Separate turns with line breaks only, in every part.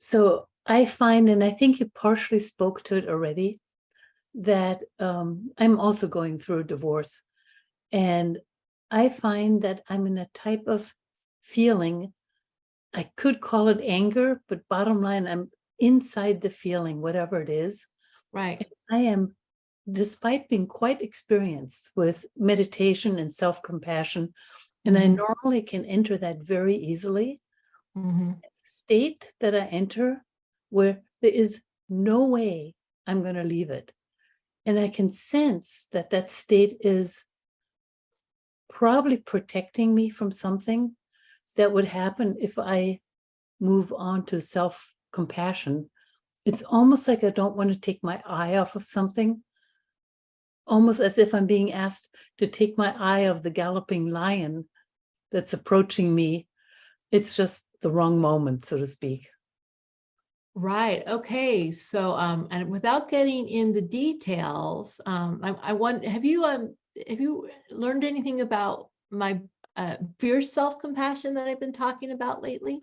So I find, and I think you partially spoke to it already, that I'm also going through a divorce. And I find that I'm in a type of feeling, I could call it anger, but bottom line, I'm inside the feeling, whatever it is.
Right.
I am, despite being quite experienced with meditation and self-compassion, and I normally can enter that very easily. It's a state that I enter where there is no way I'm going to leave it. And I can sense that that state is probably protecting me from something that would happen if I move on to self-compassion. It's almost like I don't want to take my eye off of something, almost as if I'm being asked to take my eye off the galloping lion that's approaching me. It's just the wrong moment, so to speak.
Right. Okay. So, and without getting in the details, I want, have you learned anything about my fierce self-compassion that I've been talking about lately?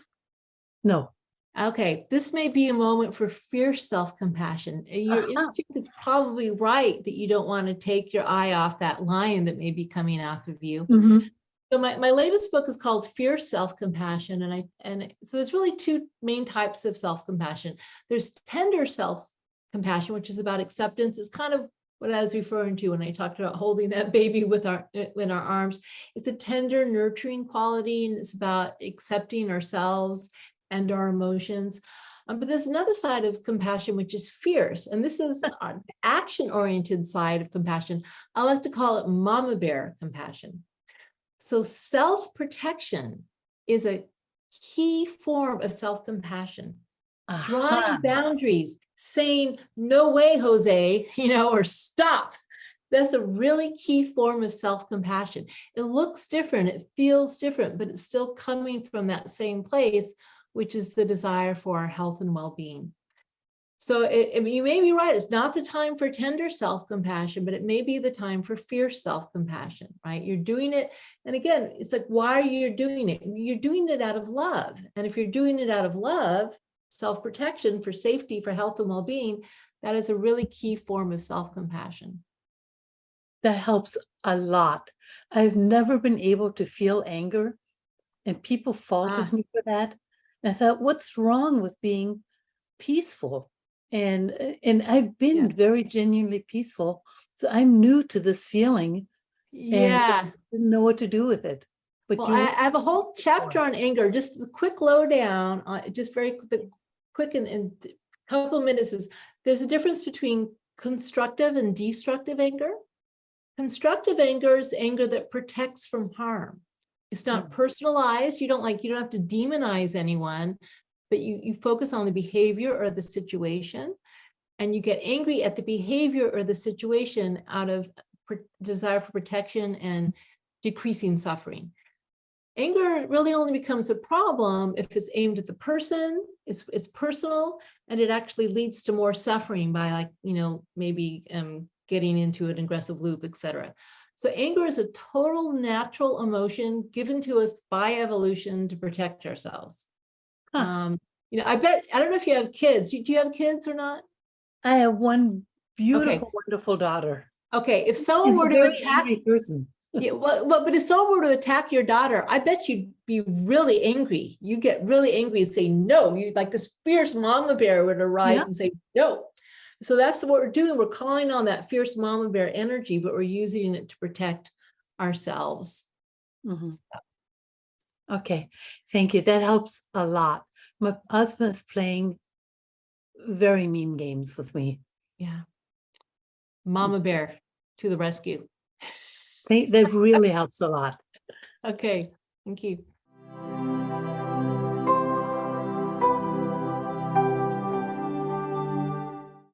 No.
Okay, this may be a moment for fierce self-compassion. Your instinct is probably right that you don't want to take your eye off that lion that may be coming off of you. So my latest book is called Fierce Self-Compassion, and so there's really two main types of self-compassion. There's tender self-compassion, which is about acceptance. It's kind of what I was referring to when I talked about holding that baby in our arms. It's a tender, nurturing quality, and it's about accepting ourselves and our emotions. But there's another side of compassion, which is fierce. And this is an action-oriented side of compassion. I like to call it mama bear compassion. So self-protection is a key form of self-compassion. Drawing boundaries, saying, no way, Jose, or stop. That's a really key form of self-compassion. It looks different, it feels different, but it's still coming from that same place, which is the desire for our health and well-being. So you may be right. It's not the time for tender self-compassion, but it may be the time for fierce self-compassion, right? You're doing it. And again, it's like, why are you doing it? You're doing it out of love. And if you're doing it out of love, self-protection for safety, for health and well-being, that is a really key form of self-compassion.
That helps a lot. I've never been able to feel anger, and people faulted me for that. And I thought, what's wrong with being peaceful? And I've been very genuinely peaceful. So I'm new to this feeling and just didn't know what to do with it. But
well, I have a whole chapter on anger. Just the quick lowdown, just very quick in a couple of minutes is there's a difference between constructive and destructive anger. Constructive anger is anger that protects from harm. It's not personalized. You don't have to demonize anyone, but you focus on the behavior or the situation, and you get angry at the behavior or the situation out of desire for protection and decreasing suffering. Anger really only becomes a problem if it's aimed at the person, it's personal, and it actually leads to more suffering by maybe getting into an aggressive loop, etc. So anger is a total natural emotion given to us by evolution to protect ourselves. I don't know if you have kids. Do you have kids or not?
I have one beautiful, wonderful daughter.
Okay, if someone were to attack, but if someone were to attack your daughter, I bet you'd be really angry. You get really angry and say no. You like this fierce mama bear would arise and say no. So that's what we're doing. We're calling on that fierce mama bear energy, but we're using it to protect ourselves.
Okay, thank you. That helps a lot. My husband is playing very mean games with me.
Yeah. Mama bear to the rescue.
That really helps a lot.
Okay, thank you.